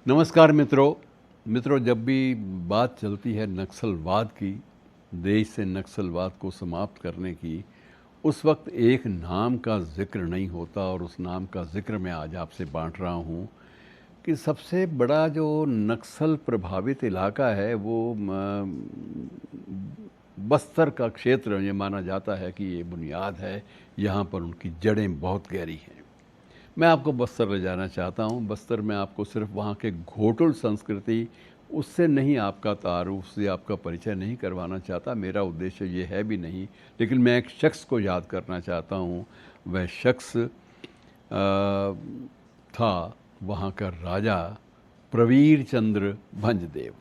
नमस्कार मित्रों, जब भी बात चलती है नक्सलवाद की, देश से नक्सलवाद को समाप्त करने की, उस वक्त एक नाम का जिक्र नहीं होता और उस नाम का जिक्र मैं आज आपसे बांट रहा हूँ कि सबसे बड़ा जो नक्सल प्रभावित इलाका है वो बस्तर का क्षेत्र ये माना जाता है कि ये बुनियाद है, यहाँ पर उनकी जड़ें बहुत गहरी हैं। मैं आपको बस्तर ले जाना चाहता हूँ। बस्तर में आपको सिर्फ वहाँ के घोटुल संस्कृति, उससे नहीं आपका तारुफ, उससे आपका परिचय नहीं करवाना चाहता, मेरा उद्देश्य ये है भी नहीं। लेकिन मैं एक शख्स को याद करना चाहता हूँ। वह शख्स था वहाँ का राजा प्रवीर चंद्र भंजदेव।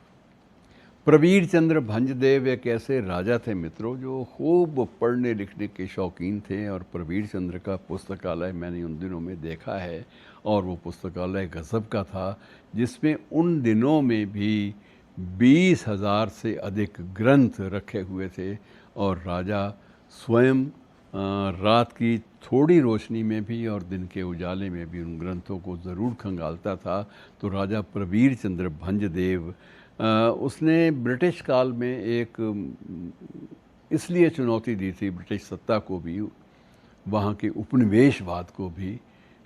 प्रवीर चंद्र भंजदेव एक ऐसे राजा थे मित्रों जो खूब पढ़ने लिखने के शौकीन थे, और प्रवीर चंद्र का पुस्तकालय मैंने उन दिनों में देखा है, और वो पुस्तकालय गज़ब का था, जिसमें उन दिनों में भी 20,000 से अधिक ग्रंथ रखे हुए थे। और राजा स्वयं रात की थोड़ी रोशनी में भी और दिन के उजाले में भी उन ग्रंथों को ज़रूर खंगालता था। तो राजा प्रवीर चंद्र भंजदेव उसने ब्रिटिश काल में एक इसलिए चुनौती दी थी ब्रिटिश सत्ता को भी, वहाँ के उपनिवेशवाद को भी,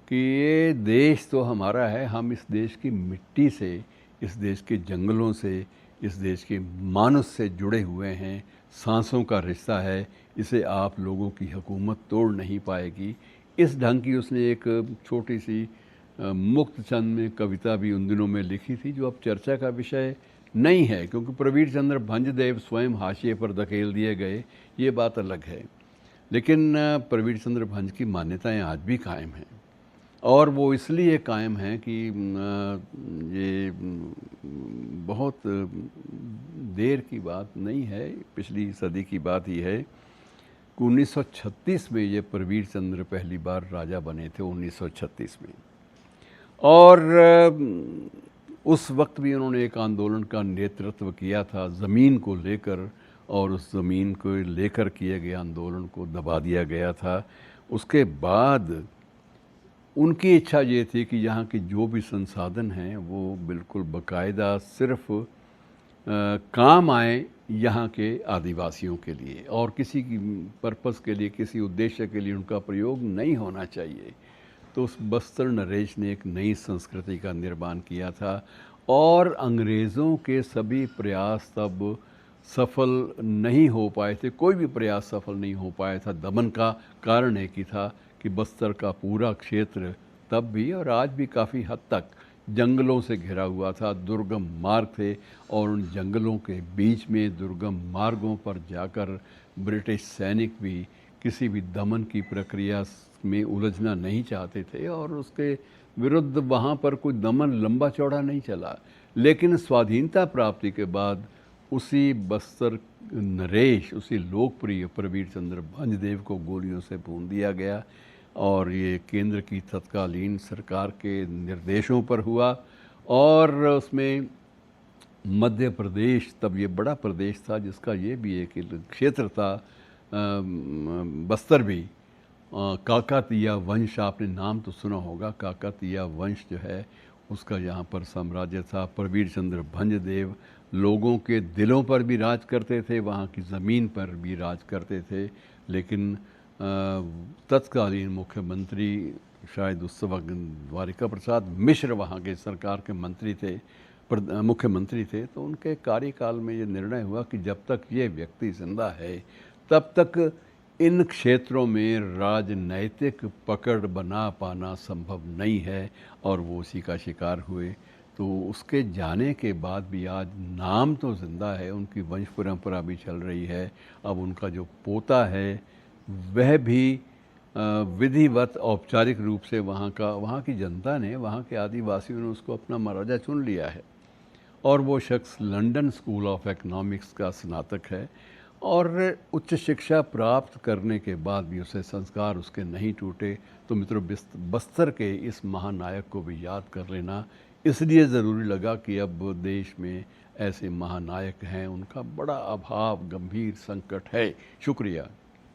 कि ये देश तो हमारा है, हम इस देश की मिट्टी से, इस देश के जंगलों से, इस देश के मानस से जुड़े हुए हैं, सांसों का रिश्ता है, इसे आप लोगों की हुकूमत तोड़ नहीं पाएगी। इस ढंग की उसने एक छोटी सी मुक्त छंद में कविता भी उन दिनों में लिखी थी, जो अब चर्चा का विषय नहीं है, क्योंकि प्रवीर चंद्र भंजदेव स्वयं हाशिए पर धकेल दिए गए, ये बात अलग है। लेकिन प्रवीर चंद्र भंज की मान्यताएं आज भी कायम हैं, और वो इसलिए कायम हैं कि ये बहुत देर की बात नहीं है, पिछली सदी की बात ही है कि 1936 में ये प्रवीर चंद्र पहली बार राजा बने थे, 1936 में। और उस वक्त भी उन्होंने एक आंदोलन का नेतृत्व किया था ज़मीन को लेकर, और उस ज़मीन को लेकर किए गए आंदोलन को दबा दिया गया था। उसके बाद उनकी इच्छा ये थी कि यहाँ के जो भी संसाधन हैं वो बिल्कुल बाकायदा सिर्फ काम आए यहाँ के आदिवासियों के लिए, और किसी की पर्पस के लिए, किसी उद्देश्य के लिए उनका प्रयोग नहीं होना चाहिए। तो उस बस्तर नरेश ने एक नई संस्कृति का निर्माण किया था, और अंग्रेज़ों के सभी प्रयास तब सफल नहीं हो पाए थे, कोई भी प्रयास सफल नहीं हो पाया था। दमन का कारण एक ही था कि बस्तर का पूरा क्षेत्र तब भी और आज भी काफ़ी हद तक जंगलों से घिरा हुआ था, दुर्गम मार्ग थे, और उन जंगलों के बीच में दुर्गम मार्गों पर जाकर ब्रिटिश सैनिक भी किसी भी दमन की प्रक्रिया में उलझना नहीं चाहते थे, और उसके विरुद्ध वहाँ पर कोई दमन लंबा चौड़ा नहीं चला। लेकिन स्वाधीनता प्राप्ति के बाद उसी बस्तर नरेश, उसी लोकप्रिय प्रवीर चंद्र भंजदेव को गोलियों से भून दिया गया, और ये केंद्र की तत्कालीन सरकार के निर्देशों पर हुआ। और उसमें मध्य प्रदेश, तब ये बड़ा प्रदेश था जिसका ये भी एक क्षेत्र था, बस्तर भी, काकतीय वंश, आपने नाम तो सुना होगा, काकतीय वंश जो है उसका यहाँ पर साम्राज्य था। प्रवीर चंद्र भंजदेव लोगों के दिलों पर भी राज करते थे, वहाँ की ज़मीन पर भी राज करते थे। लेकिन तत्कालीन मुख्यमंत्री, शायद उस वक्त द्वारिका प्रसाद मिश्र वहाँ के सरकार के मंत्री थे, मुख्यमंत्री थे। तो उनके कार्यकाल में ये निर्णय हुआ कि जब तक ये व्यक्ति जिंदा है तब तक इन क्षेत्रों में राजनैतिक पकड़ बना पाना संभव नहीं है, और वो उसी का शिकार हुए। तो उसके जाने के बाद भी आज नाम तो ज़िंदा है, उनकी वंश परंपरा भी चल रही है। अब उनका जो पोता है वह भी विधिवत औपचारिक रूप से वहाँ की जनता ने, वहाँ के आदिवासियों ने उसको अपना महाराजा चुन लिया है, और वो शख्स लंदन स्कूल ऑफ इकोनॉमिक्स का स्नातक है। और उच्च शिक्षा प्राप्त करने के बाद भी उसे संस्कार उसके नहीं टूटे। तो मित्रों, बस्तर के इस महानायक को भी याद कर लेना इसलिए ज़रूरी लगा कि अब देश में ऐसे महानायक हैं, उनका बड़ा अभाव, गंभीर संकट है। शुक्रिया।